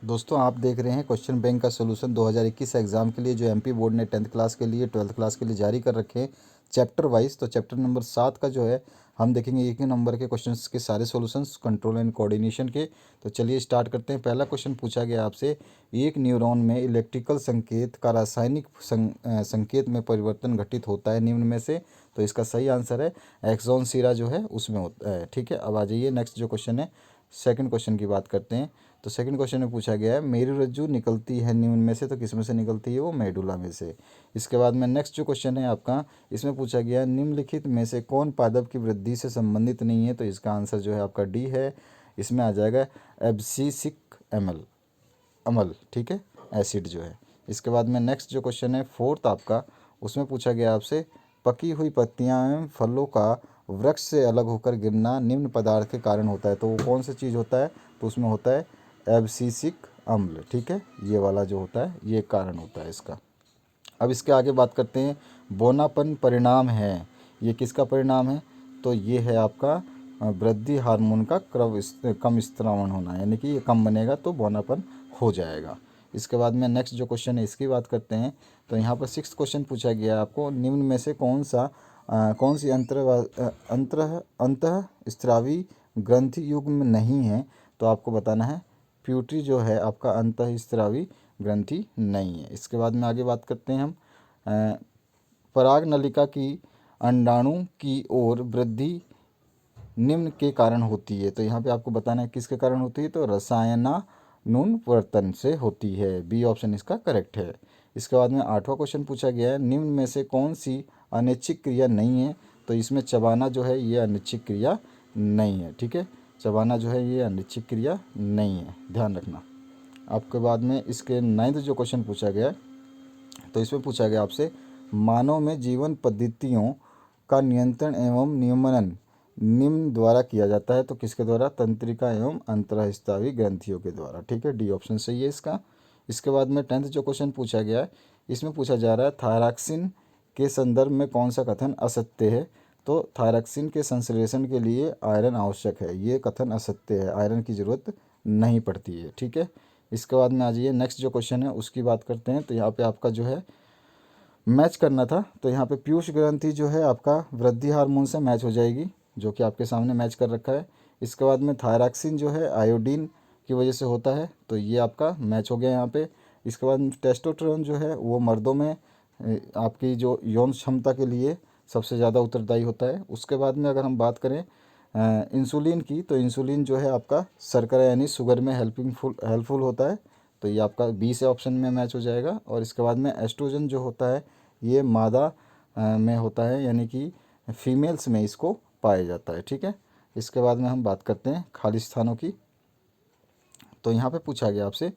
दोस्तों आप देख रहे हैं क्वेश्चन बैंक का सोल्यूशन 2021 एग्ज़ाम के लिए जो एमपी बोर्ड ने 10th क्लास के लिए 12th क्लास के लिए जारी कर रखे हैं चैप्टर वाइज। तो चैप्टर नंबर 7 का जो है हम देखेंगे एक ही नंबर के क्वेश्चंस के सारे सॉल्यूशंस कंट्रोल एंड कोऑर्डिनेशन के। तो चलिए स्टार्ट करते हैं। पहला क्वेश्चन पूछा गया आपसे, एक न्यूरॉन में इलेक्ट्रिकल संकेत का रासायनिक संकेत में परिवर्तन घटित होता है निम्न में से। तो इसका सही आंसर है एक्सॉन सिरा जो है उसमें होता है। ठीक है, अब आ जाइए नेक्स्ट जो क्वेश्चन है, सेकंड क्वेश्चन की बात करते हैं। तो सेकंड क्वेश्चन में पूछा गया है मेरुरज्जु निकलती है निम्न में से, तो किस में से निकलती है, वो मेडुला में से। इसके बाद में नेक्स्ट जो क्वेश्चन है आपका, इसमें पूछा गया है निम्नलिखित में से कौन पादप की वृद्धि से संबंधित नहीं है। तो इसका आंसर जो है आपका डी है, इसमें आ जाएगा एब्सिसिक अमल। ठीक है, एसिड जो है। इसके बाद में नेक्स्ट जो क्वेश्चन है फोर्थ आपका, उसमें पूछा गया आपसे पकी हुई पत्तियां एवं फलों का वृक्ष से अलग होकर गिरना निम्न पदार्थ के कारण होता है। तो वो कौन सा चीज़ होता है, तो उसमें होता है एब्सिसिक अम्ल। ठीक है, ये वाला जो होता है ये कारण होता है इसका। अब इसके आगे बात करते हैं, बोनापन परिणाम है, ये किसका परिणाम है, तो ये है आपका वृद्धि हार्मोन का कम स्त्रावण होना, यानी कि ये कम बनेगा तो बोनापन हो जाएगा। इसके बाद में नेक्स्ट जो क्वेश्चन है इसकी बात करते हैं। तो यहाँ पर सिक्स क्वेश्चन पूछा गया है आपको, निम्न में से कौन सी अंतः स्त्रावी ग्रंथि युग्म नहीं है। तो आपको बताना है प्यूटरी जो है आपका अंतःस्रावी ग्रंथि नहीं है। इसके बाद में आगे बात करते हैं हम, पराग नलिका की अंडाणु की ओर वृद्धि निम्न के कारण होती है। तो यहाँ पे आपको बताना है किसके कारण होती है, तो रसायनानुवर्तन से होती है। बी ऑप्शन इसका करेक्ट है। इसके बाद में आठवां क्वेश्चन पूछा गया है, निम्न में से कौन सी अनैच्छिक क्रिया नहीं है। तो इसमें चबाना जो है ये अनैच्छिक क्रिया नहीं है। ठीक है, चबाना जो है ये अनैच्छिक क्रिया नहीं है, ध्यान रखना। आपके बाद में इसके नाइन्थ जो क्वेश्चन पूछा गया है, तो इसमें पूछा गया आपसे मानव में जीवन पद्धतियों का नियंत्रण एवं नियमन निम्न द्वारा किया जाता है। तो किसके द्वारा, तंत्रिका एवं अंतःस्रावी ग्रंथियों के द्वारा। ठीक है, डी ऑप्शन सही है इसका। इसके बाद में टेंथ जो क्वेश्चन पूछा गया है, इसमें पूछा जा रहा है थायरॉक्सिन के संदर्भ में कौन सा कथन असत्य है। तो थायरॉक्सिन के संश्लेषण के लिए आयरन आवश्यक है, ये कथन असत्य है, आयरन की ज़रूरत नहीं पड़ती है। ठीक है, इसके बाद में आ जाइए नेक्स्ट जो क्वेश्चन है उसकी बात करते हैं। तो यहाँ पे आपका जो है मैच करना था, तो यहाँ पे पीयूष ग्रंथि जो है आपका वृद्धि हार्मोन से मैच हो जाएगी, जो कि आपके सामने मैच कर रखा है। इसके बाद में थायरॉक्सिन जो है आयोडीन की वजह से होता है, तो ये आपका मैच हो गया यहाँ पे। इसके बाद टेस्टोस्टेरोन जो है वो मर्दों में आपकी जो यौन क्षमता के लिए सबसे ज़्यादा उत्तरदायी होता है। उसके बाद में अगर हम बात करें इंसुलिन की, तो इंसुलिन जो है आपका शर्करा यानी शुगर में हेल्पफुल होता है। तो ये आपका बी से ऑप्शन में मैच हो जाएगा। और इसके बाद में एस्ट्रोजन जो होता है ये मादा में होता है, यानी कि फीमेल्स में इसको पाया जाता है। ठीक है, इसके बाद में हम बात करते हैं खाली स्थानों की। तो यहाँ पे पूछा गया आपसे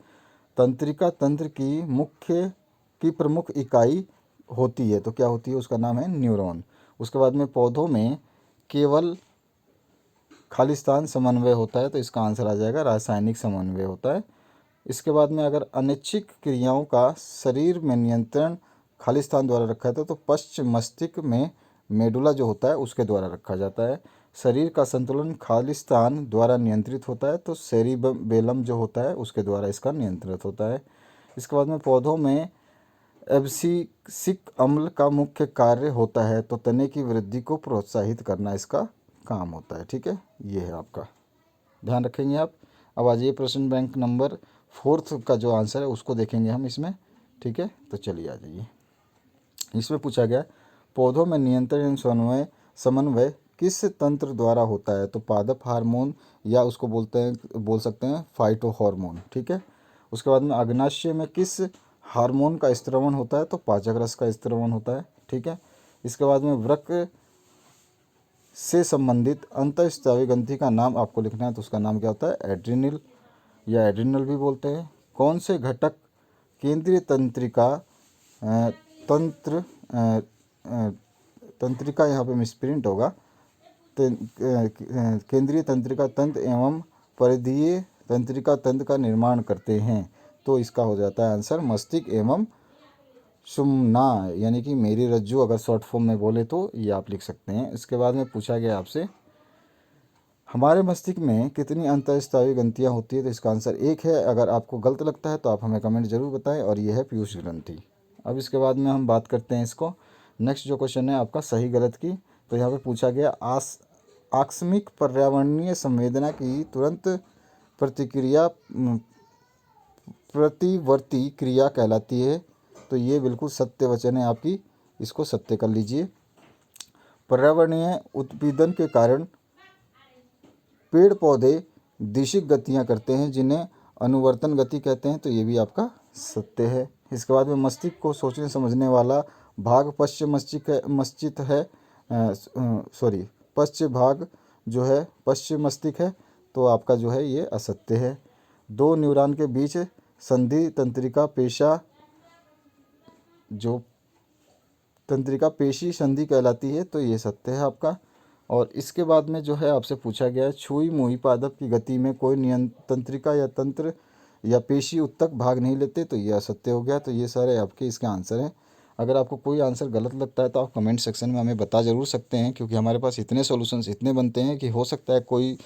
तंत्रिका तंत्र की प्रमुख इकाई होती है, तो क्या होती है, उसका नाम है न्यूरॉन। उसके बाद में पौधों में केवल खालिस्तान समन्वय होता है, तो इसका आंसर आ जाएगा रासायनिक समन्वय होता है। इसके बाद में अगर अनैच्छिक क्रियाओं का शरीर में नियंत्रण खालिस्तान द्वारा रखा जाता है, तो पश्च मस्तिष्क में मेडुला जो होता है उसके द्वारा रखा जाता है। शरीर का संतुलन खालिस्तान द्वारा नियंत्रित होता है, तो सेरिबेलम जो होता है उसके द्वारा इसका नियंत्रित होता है। इसके बाद में पौधों में एब्सिसिक अम्ल का मुख्य कार्य होता है, तो तने की वृद्धि को प्रोत्साहित करना इसका काम होता है। ठीक है, ये है आपका, ध्यान रखेंगे आप। अब आ जाइए प्रश्न बैंक नंबर फोर्थ का जो आंसर है उसको देखेंगे हम इसमें। ठीक है, तो चलिए आ जाइए। इसमें पूछा गया पौधों में नियंत्रण एवं समन्वय किस तंत्र द्वारा होता है। तो पादप हार्मोन, या उसको बोल सकते हैं फाइटो हार्मोन। ठीक है, उसके बाद में अग्नाशय में किस हार्मोन का स्त्रवण होता है, तो पाचक रस का स्त्रवण होता है। ठीक है, इसके बाद में वृक्क से संबंधित अंतःस्रावी ग्रंथि का नाम आपको लिखना है, तो उसका नाम क्या होता है, एड्रिनल या एड्रिनल भी बोलते हैं। कौन से घटक केंद्रीय तंत्र तंत्रिका यहाँ पे मिसप्रिंट होगा, केंद्रीय तंत्रिका तंत्र एवं परिधीय तंत्रिका तंत्र का निर्माण करते हैं। तो इसका हो जाता है आंसर मस्तिष्क एवं सुमना, यानी कि मेरी रज्जु, अगर शॉर्ट फॉर्म में बोले तो ये आप लिख सकते हैं। इसके बाद में पूछा गया आपसे हमारे मस्तिष्क में कितनी अंतःस्रावी ग्रंथियाँ होती है? तो इसका आंसर 1 है। अगर आपको गलत लगता है तो आप हमें कमेंट जरूर बताएं। और ये है पीयूष ग्रंथि। अब इसके बाद में हम बात करते हैं इसको। नेक्स्ट जो क्वेश्चन है आपका सही गलत की। तो यहाँ पे पूछा गया आकस्मिक पर्यावरणीय संवेदना की तुरंत प्रतिक्रिया प्रतिवर्ती क्रिया कहलाती है। तो ये बिल्कुल सत्य वचन है आपकी, इसको सत्य कर लीजिए। पर्यावरणीय उत्पीड़न के कारण पेड़ पौधे दिशिक गतियाँ करते हैं जिन्हें अनुवर्तन गति कहते हैं। तो ये भी आपका सत्य है। इसके बाद में मस्तिष्क को सोचने समझने वाला भाग मस्तिष्क है, पश्च भाग जो है पश्चिम मस्तिष्क है। तो आपका जो है ये असत्य है। 2 न्यूरॉन के बीच संधि तंत्रिका पेशी संधि कहलाती है। तो ये सत्य है आपका। और इसके बाद में जो है आपसे पूछा गया है छुई मुई पादप की गति में कोई तंत्रिका या तंत्र या पेशी उत्तक भाग नहीं लेते। तो ये असत्य हो गया। तो ये सारे आपके इसके आंसर हैं। अगर आपको कोई आंसर गलत लगता है तो आप कमेंट सेक्शन में हमें बता ज़रूर सकते हैं, क्योंकि हमारे पास इतने सॉल्यूशंस इतने बनते हैं कि हो सकता है कोई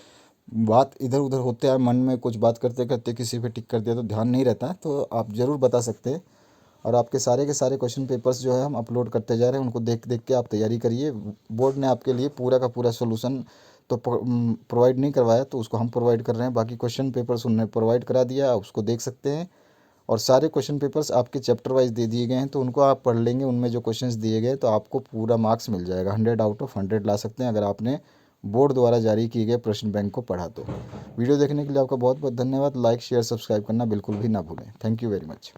बात इधर उधर होते हैं मन में, कुछ बात करते करते किसी पे टिक कर दिया तो ध्यान नहीं रहता है। तो आप ज़रूर बता सकते हैं। और आपके सारे के सारे क्वेश्चन पेपर्स जो है हम अपलोड करते जा रहे हैं, उनको देख देख के आप तैयारी करिए। बोर्ड ने आपके लिए पूरा का पूरा सोल्यूशन तो प्रोवाइड नहीं करवाया, तो उसको हम प्रोवाइड कर रहे हैं। बाकी क्वेश्चन पेपर्स उन्होंने प्रोवाइड करा दिया, आप उसको देख सकते हैं। और सारे क्वेश्चन पेपर्स आपके चैप्टर वाइज दे दिए गए हैं, तो उनको आप पढ़ लेंगे। उनमें जो क्वेश्चंस दिए गए तो आपको पूरा मार्क्स मिल जाएगा, 100 आउट ऑफ 100 ला सकते हैं अगर आपने बोर्ड द्वारा जारी किए गए प्रश्न बैंक को पढ़ा तो। वीडियो देखने के लिए आपका बहुत बहुत धन्यवाद। लाइक शेयर सब्सक्राइब करना बिल्कुल भी ना भूलें। Thank you very much.